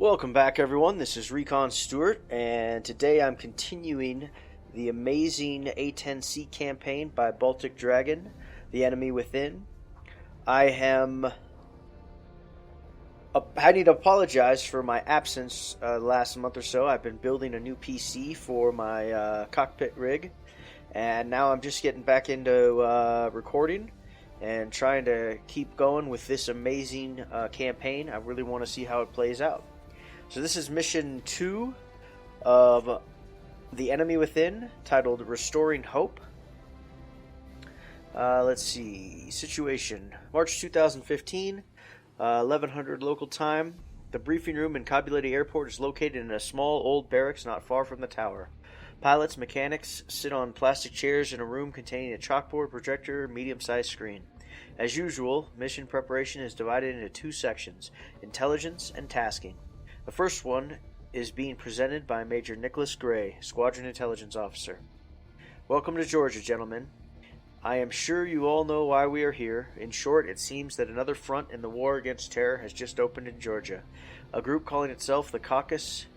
Welcome back, everyone. This is Recon Stewart, and today I'm continuing the amazing A-10c campaign by Baltic Dragon, The Enemy Within. I need to apologize for my absence last month or so. I've been building a new PC for my cockpit rig, and now I'm just getting back into recording and trying to keep going with this amazing campaign. I really want to see how it plays out. So this is mission 2 of The Enemy Within, titled Restoring Hope. Let's see. Situation. March 2015, 1100 local time. The briefing room in Kabuleti Airport is located in a small old barracks not far from the tower. Pilots, mechanics sit on plastic chairs in a room containing a chalkboard, projector, medium-sized screen. As usual, mission preparation is divided into two sections, intelligence and tasking. The first one is being presented by Major Nicholas Gray, Squadron Intelligence Officer. Welcome to Georgia, gentlemen. I am sure you all know why we are here. In short, it seems that another front in the war against terror has just opened in Georgia. A group calling itself the Caucaus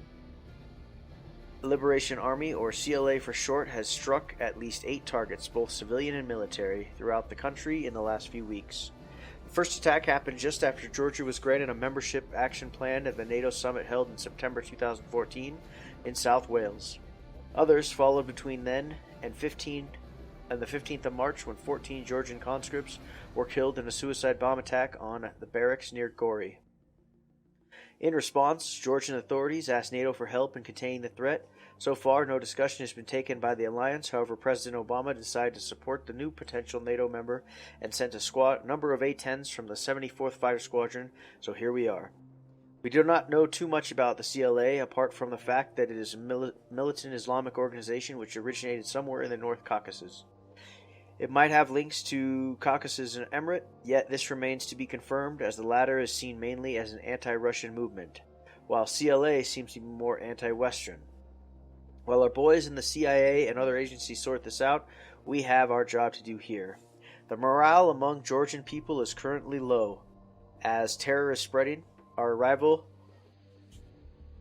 Liberation Army, or CLA for short, has struck at least 8 targets, both civilian and military, throughout the country in the last few weeks. The first attack happened just after Georgia was granted a membership action plan at the NATO summit held in September 2014 in South Wales. Others followed between then and the 15th of March, when 14 Georgian conscripts were killed in a suicide bomb attack on the barracks near Gori. In response, Georgian authorities asked NATO for help in containing the threat. So far, no discussion has been taken by the alliance. However, President Obama decided to support the new potential NATO member and sent a number of A-10s from the 74th Fighter Squadron, so here we are. We do not know too much about the CLA, apart from the fact that it is a militant Islamic organization which originated somewhere in the North Caucasus. It might have links to Caucasus and Emirate, yet this remains to be confirmed, as the latter is seen mainly as an anti-Russian movement, while CLA seems to be more anti-Western. While our boys in the CIA and other agencies sort this out, we have our job to do here. The morale among Georgian people is currently low, as terror is spreading. Our arrival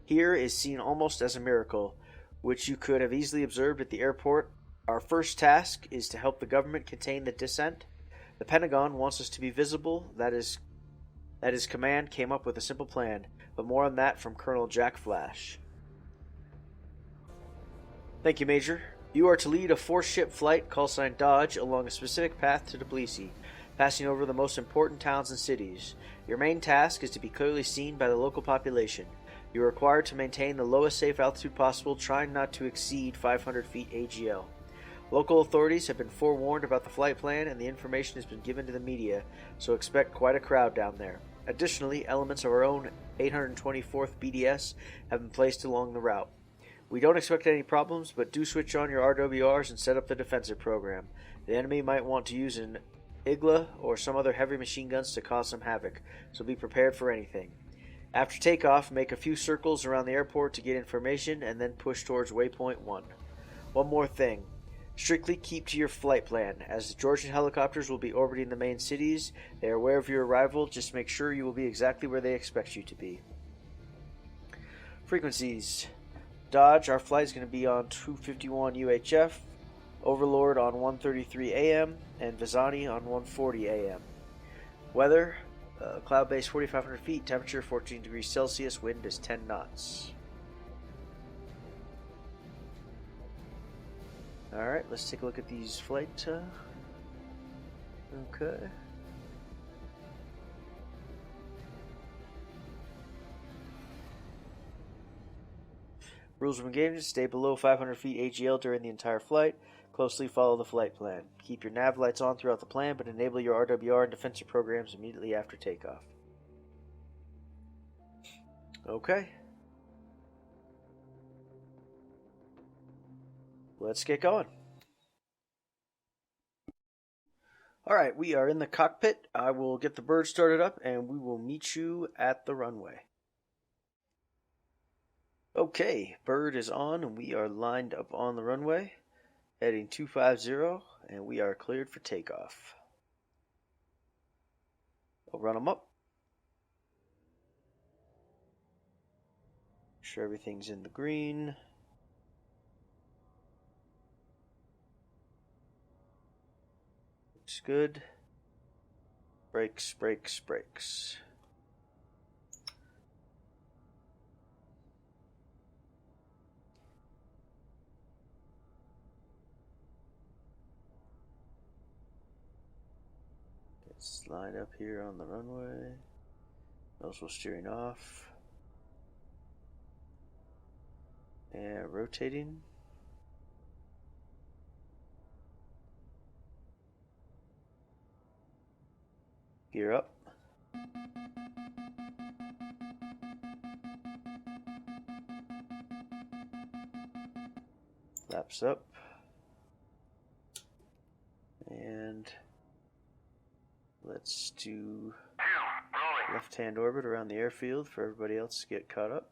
here is seen almost as a miracle, which you could have easily observed at the airport. Our first task is to help the government contain the dissent. The Pentagon wants us to be visible. That is command came up with a simple plan, but more on that from Colonel Jack Flash. Thank you, Major. You are to lead a 4-ship flight, callsign Dodge, along a specific path to Tbilisi, passing over the most important towns and cities. Your main task is to be clearly seen by the local population. You are required to maintain the lowest safe altitude possible, trying not to exceed 500 feet AGL. Local authorities have been forewarned about the flight plan, and the information has been given to the media, so expect quite a crowd down there. Additionally, elements of our own 824th BDS have been placed along the route. We don't expect any problems, but do switch on your RWRs and set up the defensive program. The enemy might want to use an Igla or some other heavy machine guns to cause some havoc, so be prepared for anything. After takeoff, make a few circles around the airport to get information, and then push towards waypoint 1. One more thing. Strictly keep to your flight plan, as the Georgian helicopters will be orbiting the main cities. They are aware of your arrival. Just make sure you will be exactly where they expect you to be. Frequencies. Dodge, our flight is going to be on 251 UHF, Overlord on 1:33 AM, and Vizani on 1:40 AM. Weather, cloud base 4,500 feet, temperature 14 degrees Celsius, wind is 10 knots. Alright, let's take a look at these flight. Okay. Rules of engagement: stay below 500 feet AGL during the entire flight. Closely follow the flight plan. Keep your nav lights on throughout the plan, but enable your RWR and defensive programs immediately after takeoff. Okay. Let's get going. Alright, we are in the cockpit. I will get the bird started up, and we will meet you at the runway. Okay, bird is on, and we are lined up on the runway, heading 250, and we are cleared for takeoff. I'll run them up. sure everything's in the green. Looks good. Brakes, brakes, brakes. Let's line up here on the runway. Nozzle steering off. And rotating. Gear up. Flaps up. And let's do left-hand orbit around the airfield for everybody else to get caught up.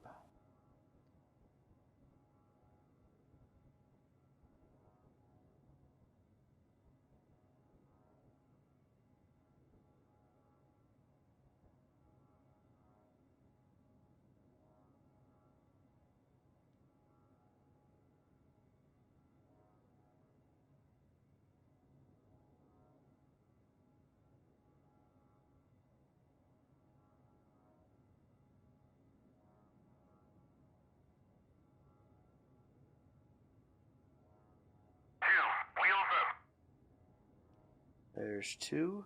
There's 2.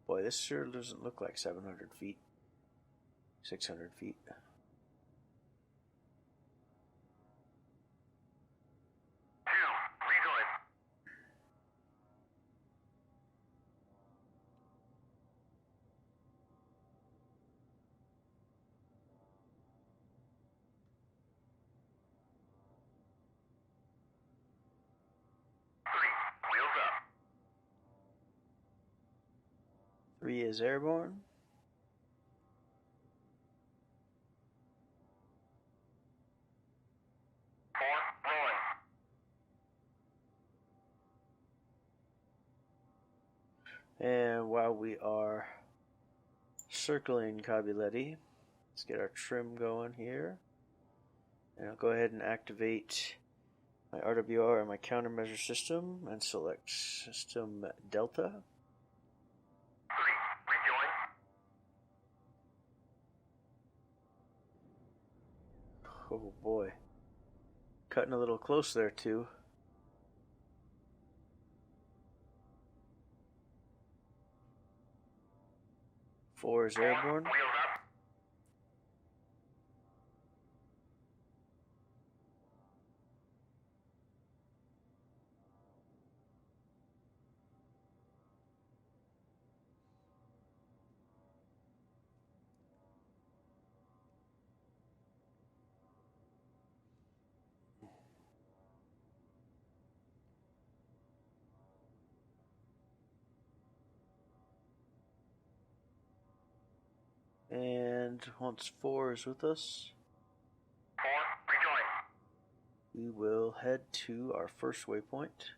Boy, this sure doesn't look like 700 feet. 600 feet. Three is airborne. And while we are circling Cabuletti, let's get our trim going here. And I'll go ahead and activate my RWR and my countermeasure system and select System Delta. Oh boy. Cutting a little close there too. Four is airborne. And once 4 is with us, 4, rejoin. we will head to our first waypoint,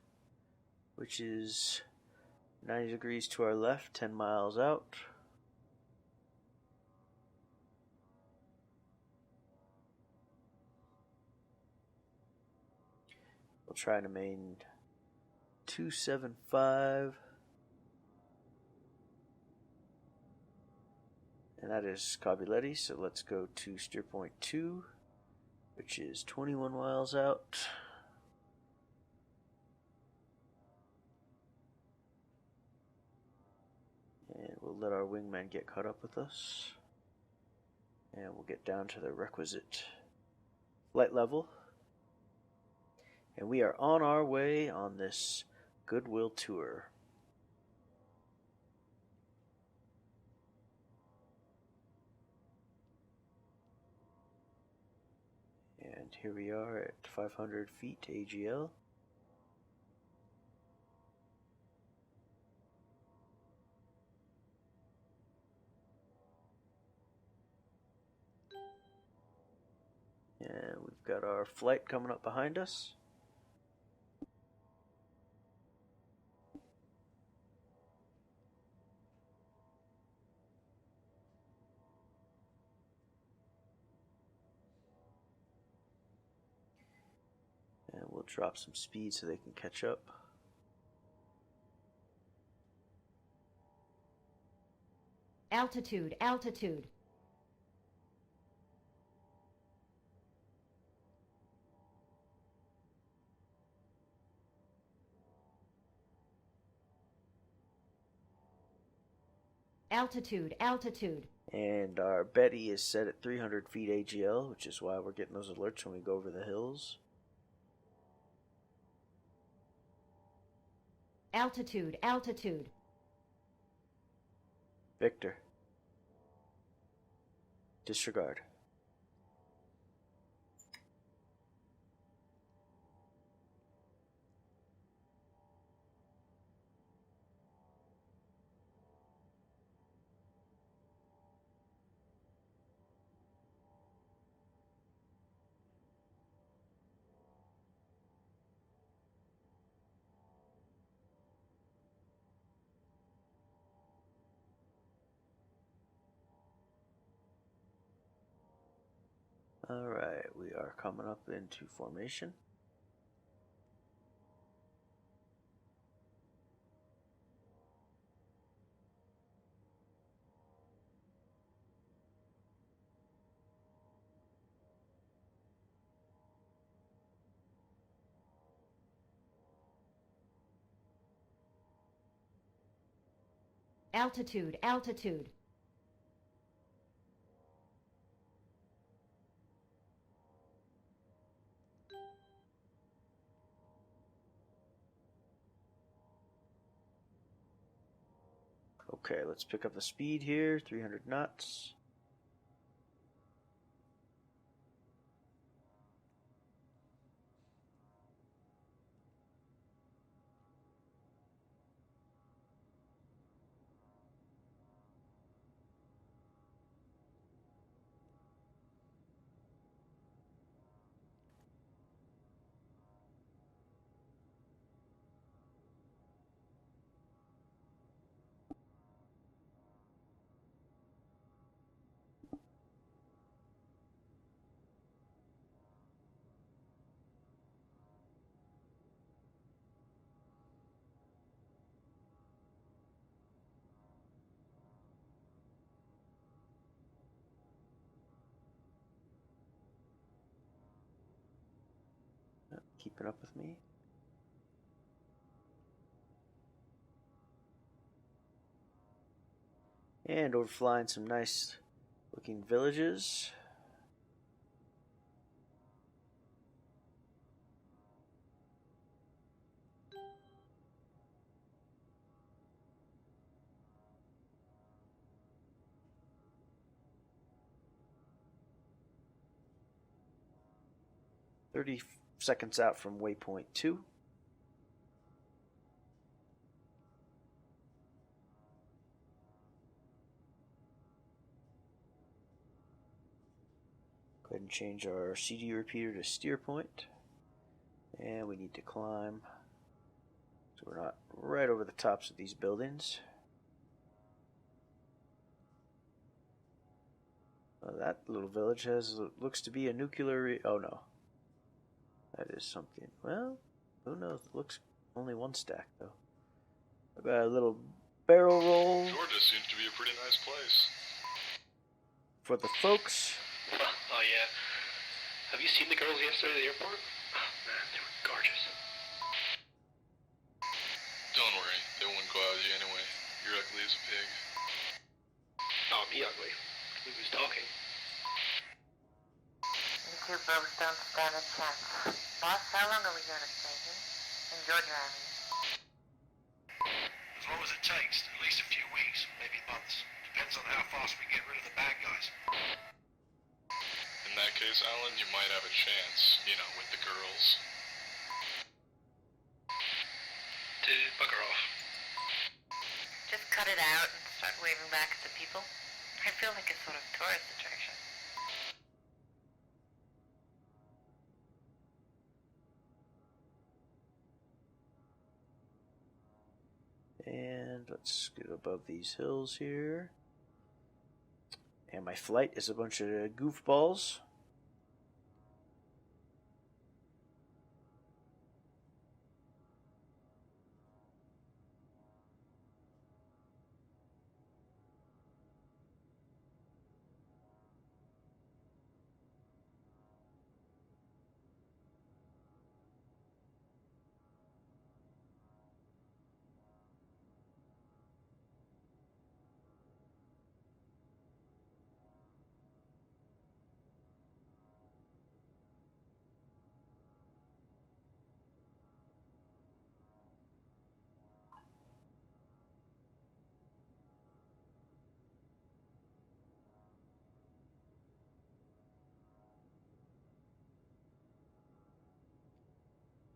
which is 90 degrees to our left, 10 miles out. We'll try to main 275. And that is Cabuletti, so let's go to steer point 2, which is 21 miles out. And we'll let our wingman get caught up with us. And we'll get down to the requisite flight level. And we are on our way on this goodwill tour. And here we are at 500 feet AGL. And we've got our flight coming up behind us. And we'll drop some speed so they can catch up. Altitude, altitude. Altitude, altitude. And our Betty is set at 300 feet AGL, which is why we're getting those alerts when we go over the hills. Altitude, altitude. Victor. Disregard. Alright, we are coming up into formation. Altitude, altitude. Okay, let's pick up the speed here, 300 knots. Keeping up with me. And overflying some nice looking villages. "30 seconds out from waypoint 2. Go ahead and change our CD repeater to steer point. And we need to climb so we're not right over the tops of these buildings. That little village looks to be a nuclear... oh no. That is something. Well, who knows? It looks only one stack though. I've got a little barrel roll. Georgia seems to be a pretty nice place. For the folks. Oh yeah. Have you seen the girls yesterday at the airport? Oh man, they were gorgeous. Don't worry, they won't go out with you anyway. You're ugly as a pig. Oh, me ugly. We was talking. You two folks don't stand a chance. Boss, how long are we going to stay here? In Georgia, I mean. As long as it takes, at least a few weeks, maybe months. Depends on how fast we get rid of the bad guys. In that case, Alan, you might have a chance, you know, with the girls. Dude, bugger off. Just cut it out and start waving back at the people. I feel like a sort of tourist attraction. And let's get above these hills here. And my flight is a bunch of goofballs.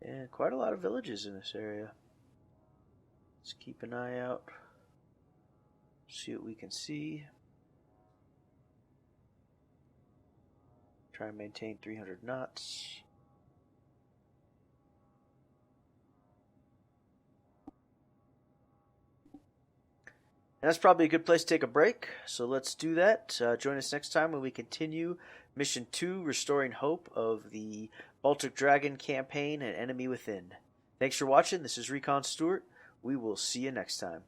Yeah, quite a lot of villages in this area. Let's keep an eye out. See what we can see. Try and maintain 300 knots. And that's probably a good place to take a break, so let's do that. Join us next time when we continue Mission 2, Restoring Hope of the Baltic Dragon campaign and Enemy Within. Thanks for watching. This is Recon Stewart. We will see you next time.